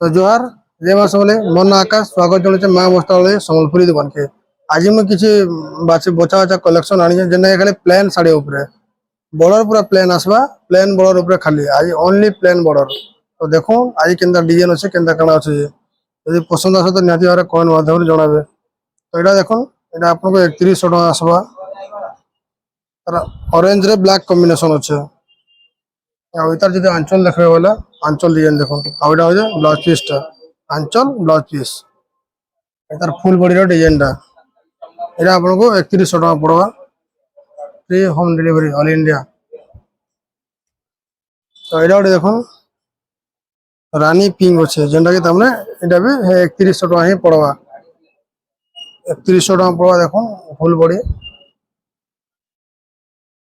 तो जोहार जय मां सबले मोर ना आकाश स्वागत जनाऊे माँ वस्त्रालय सम्बलपुरी दुकान के। आज मुझे किसी बचा बचा कलेक्शन आनी जेना खाली प्लेन साड़ी उपरे बॉर्डर पूरा प्लेन आसवा प्लेन बॉर्डर उपरे खाली आज ओनली प्लेन बॉर्डर। तो देखो आज केनता डिजाइन अच्छे केनता काना अच्छे यदि पसंद आसे तो निहाती भाव कमेंट माध्यम जनाबे। तो यहाँ देखो यहाँ आपको 3100 टका आसवा ऑरेंज रे ब्लैक कॉम्बिनेशन अच्छे इतार जो आंचल देखा बोले आंचल डिजाइन देखो आउटा हो ब्लाउज पीस टा आंचल ब्लाउज पीस इतार फुल बॉडी डिजाइन टा यहाँ आपको 3100 टका पड़वा free home delivery all India. तो यहाँ गोटे देखो रानी पिंक अच्छे जेनटा कि तमने এটা भी 3100 टका ही पड़वा 3100 टका पड़वा देखो फुल बॉडी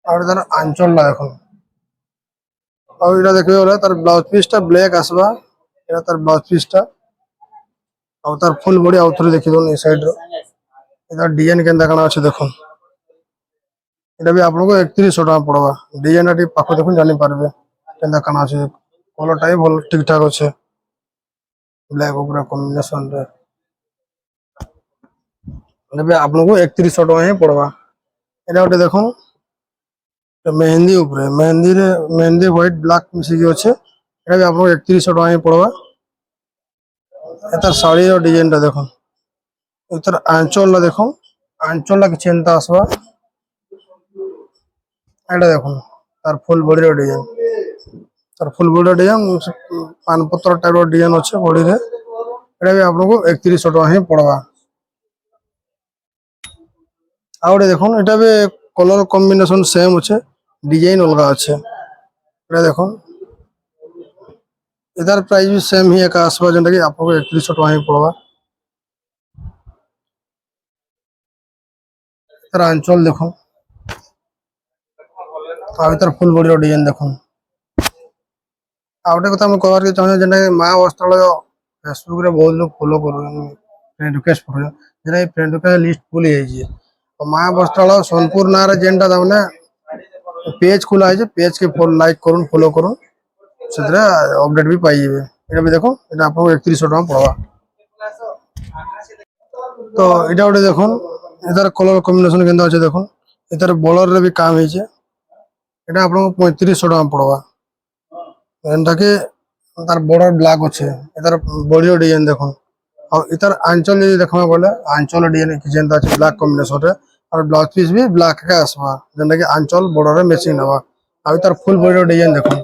और तार आंचल ला देखो और इटा देखबे बोले तार ब्लाउज पीस टा ब्लैक आसवा एटा तार ब्लाउज पीस टा और तार फुल बॉडी आउ थरे देखि दोन ए साइड रो इधर डिजाइन केनता काना अच्छे देखो এটা भी आपको 3100 टका पड़वा डिजाइन टी पाखो देखो जानि पारबे केनता काना अच्छे कलर टा भी भल ठीक ठाक अच्छे ब्लैक ऊपर कॉम्बिनेशन रे এটা भी आपको 3100 टका ही पड़वा। এটা गोटे देखो मेहंदी ऊपर मेहंदी रे मेहंदी व्हाइट ब्लैक मिसिकी अच्छे এটা भी आपको 3100 टका ही पड़वा। एतार साड़ी रो डिजाइन टा देखो इतर आंचल ला देखो आंचल ला किछि एंता आसवा एटा देखो तार फुल बॉडी रो डिजाइन तार फुल बॉडी डिजाइन पान पत्र टाइप रो डिजाइन अच्छे बॉडी रे एटा भी आपको 3100 टका ही पड़वा। आउटे देखो एटा भी कलर कॉम्बिनेशन सेम अच्छे डिजाइन अलग अच्छे एटा देखो इधर प्राइस भी सेम ही एक आसवा जेनटा कि आपको 3100 टका ही पड़वा। तार आंचल देखो आ इतर फुल बॉडी रो डिजाइन देखो आउटे कथा मैं कहबार के चाहूँ जेना माँ वस्त्रालय फेसबुक रे बहुत लोग फॉलो कर फ्रेंड रिक्वेस्ट कर जेना फ्रेंड रिक्वेस्ट लिस्ट फुल हो जाइए तो माँ वस्त्रालय सोनपुर ना रे जेनटा तामने पेज खुला है पेज के लाइक करूँ फॉलो करूँ से अपडेट भी पाइबे ये भी देखो ये आपको 3100 टका पड़वा। तो यहाँ गोटे देखो इधर कलर कॉम्बिनेशन केनता अच्छे देखो इधर बॉर्डर रे भी काम है এটা আপনাকে 3500 টাকা পড়বা এটাকে তার বর্ডার ব্ল্যাক আছে এটার বডিও ডিজাইন দেখুন আর এটার আঁচল যদি দেখবা বলে আঁচল ডিজাইন কি যেটা আছে ব্ল্যাক কম্বিনেশন রে আর ব্লাউজ পিস भी ব্ল্যাক কে আসবা যেটা কি আঁচল বর্ডারে ম্যাচিং হবা আর এটার ফুল বডিও ডিজাইন দেখুন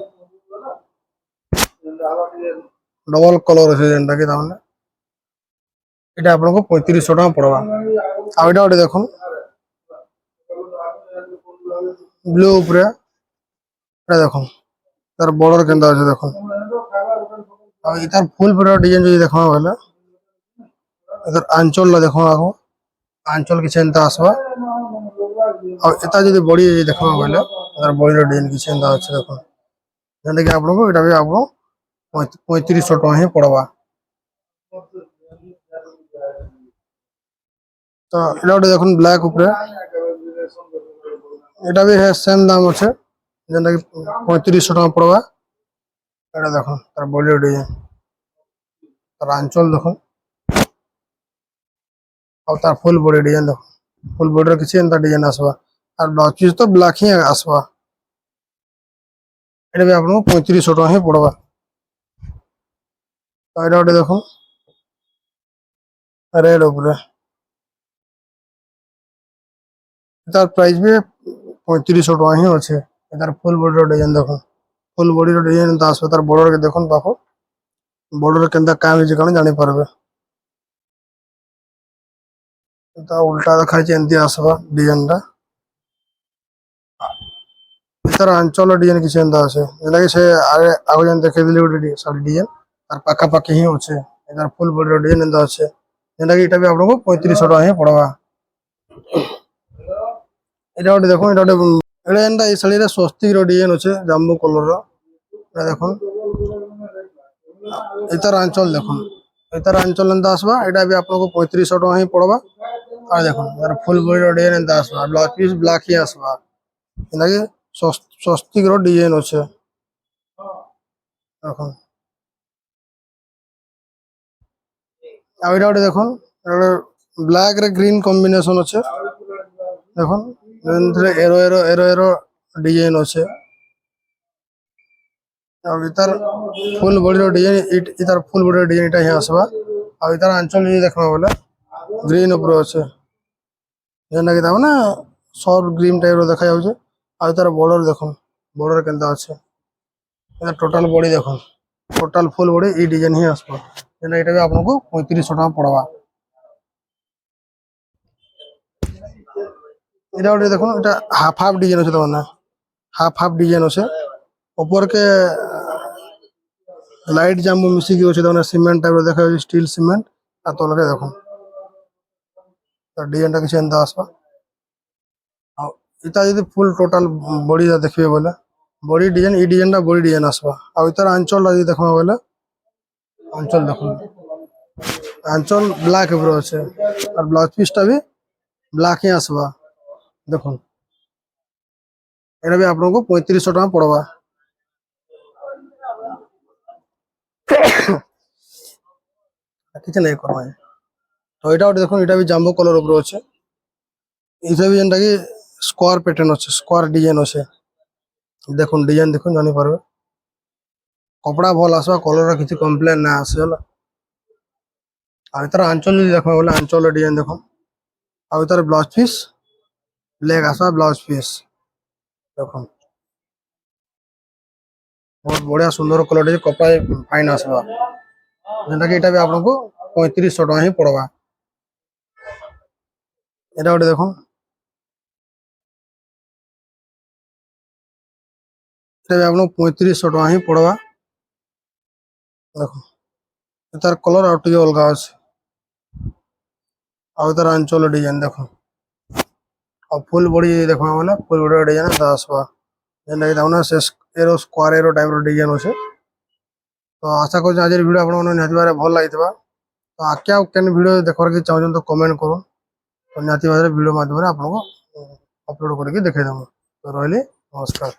ডবল কলর আছে যেটা কি তাহলে এটা আপনাকে 3500 টাকা পড়বা। আর এটা ওটা দেখুন ব্লু উপরে এটা দেখুন তার বর্ডার কেনতা আছে দেখুন আর এটার ফুল বড় ডিজাইন যদি দেখবা বলে এটার আঁচল লা দেখো আগো আঁচল কিছু এনতা আসবা আর এটা যদি বডি যদি দেখবা বলে এটার বডির ডিজাইন কিছু এনতা আছে দেখুন যেটা কি আপনাকে এটা भी आपको 3500 টাকা ही পড়বা। তো এটা ওটা দেখুন ব্ল্যাক উপরে এটা भी है सेम দাম আছে যেটা কি 3500 টাকা পড়বা। এটা দেখো তার বডির ডিজাইন তার আঁচল দেখো और तार फुल बॉडी डिजाइन देखो फुल बॉडी रे किछि एंता डिजाइन आसवा और ब्लाउज पीस तो ब्लैक ही आसवा एटा भी आपको 3500 टका ही पड़वा। तो एटा ओटे देखो रेड ऊपर तार प्राइस भी 3500 टका ही अच्छे तार फुल बॉडी डिजाइन देखो फुल बॉडी डिजाइन एंता आसवा तार बॉर्डर के देखो पाखो बॉर्डर केंता काम है कान जानि पारबे ता उल्टा देखा एंती आसवा डिजाइन टा इतर आंचल डिजाइन किसी एंता আছে যেটা কি সে আগে আগে যেন দেখে দিলি ওটি শাড়ি ডিজাইন আর পাকা পাকি হি আছে এটার ফুল বডি ডিজাইন এন্তা আছে যেটা কি এটা भी आपको 3500 টাকা হি পড়বা। এটা ওটি দেখো এটা ওটি এটা এন্টা এই শাড়ির স্বস্তিক র ডিজাইন আছে জাম্বু কালার র এটা দেখুন इतर आंचल देखो इतर आंचल एंता आसवा এটা भी आपको 3500 টাকা হি পড়বা। আর দেখুন এর ফুল বডি ডিজাইন এন্তা আসবা ব্লাউজ পিস ব্ল্যাক হি আসবা এটা কি স্বস্তিক র ডিজাইন আছে দেখুন। ଆଉ ଏଇଟା ଗୋଟେ ଦେଖୁନ୍ ବ୍ଲାକ୍ ରେ ଗ୍ରୀନ୍ କମ୍ବିନେସନ୍ ଅଛେ ଦେଖୁନ୍ ଏଥିରେ arrow arrow arrow arrow design ଅଛେ ଆଉ ତାର ଫୁଲ୍ ବଡିର डिजाइन ତାର ଫୁଲ୍ ବଡିର डिजाइन ଟା ହିଁ ଆସବା ଆଉ ତାର ଆଞ୍ଚଲ ଯଦି ଦେଖବା ବୋଲେ ଗ୍ରୀନ୍ ଉପରେ ଅଛେ ଯେନ୍ଟା କି ତାମାନେ ସଫ୍ଟ ଗ୍ରୀନ୍ ଟାଇପ୍ ର ଦେଖା ଯାଉଛେ ଆଉ ତାର ବର୍ଡର ଦେଖୁନ୍ ବର୍ଡର କେନ୍ତା ଅଛେ এটা ଟୋଟାଲ ବଡି ଦେଖୁନ୍ ଟୋଟାଲ ଫୁଲ୍ ବଡି ଇ डिजाइन ହିଁ ଆସବା ଯେନ୍ଟା ଏଇଟା ବି ଆପଣଙ୍କୁ 3500 ଟଙ୍କା ପଡବା এটা ଗୋଟେ দেখুন এটা হাফ হাফ ডিজাইন আছে তোমার না হাফ হাফ ডিজাইন আছে উপর के লাইট জাম্বু মিশিকি আছে তোমার সিমেন্ট টাইপ দেখা যাচ্ছে স্টিল সিমেন্ট আর তলকে দেখুন তার ডিজাইনটা কিছু এন্তা আসবা ଆଉ এটা যদি ফুল টোটাল বডিটা ଦେଖିବେ ବୋଲେ বডি ডিজাইন এই ডিজাইনটা বডি ডিজাইন আসবা ଆଉ তার আঁচলটা যদি দেখবা ବୋଲେ আঁচল দেখুন আঁচল ব্ল্যাক উপরে আছে আর ব্লাউজ পিসটা भी ব্ল্যাক ହିଁ আসবা দেখুন এটা भी ଆପଣଙ୍କୁ 3500 ଟଙ୍କା ପଡବା କିଛି ନାଇଁ କରବା ତ ଏଇଟା ଗୋଟେ ଦେଖୁন এটা भी জাম্বো কলর উপরে আছে এইটা भी যেনটা কি স্কোয়ার প্যাটার্ন আছে স্কোয়ার ডিজাইন আছে দেখুন ডিজাইন দেখুন জানি পারবে কপড়া ভাল আসবা কলর কিছু কমপ্লেন না আসে হলা আর তার আঁচল যদি দেখবা বলে আঁচল ডিজাইন দেখুন আর তার ব্লাউজ পিস ব্ল্যাক আসবা ব্লাউজ পিস দেখুন বহুত বঢ়িয়া সুন্দর কলর আছে কপড়া ফাইন আসবা যেটা কি এটা भी আপনাকে 3500 টাকা ହିଁ পড়বা এটা ଗୋଟେ দেখুন এটা भी আপনাকে 3500 টাকা ହିଁ পড়বা দেখুন তার কলর আর টিকে অলগা আছে আর তার আঁচল ডিজাইন দেখুন আর ফুল বডি দেখবা মানে ফুল বডি ডিজাইন আসবা যেটা কি তাহলে সে এরো স্কোয়ার এরো টাইপ র ডিজাইন আছে তো আশা করছি আজের ভিডিও আপনার নিহাতি ভাবে ভাল লাগিଥିବା তো আগে ଆଉ କେନ୍ ଭିଡିଓ ଦେଖିବାର କି ଚାହୁଁଛନ୍ତି ତ କମେଣ୍ଟ କରুন ତ ନିହାତି ଭାବରେ ଭିଡିଓ ମାଧ୍ୟମରେ ଆପଣଙ୍କୁ ଅପଲୋଡ କରିକି ଦେଖେଇଦେବୁ ତ ରହିଲି ନମସ୍କାର।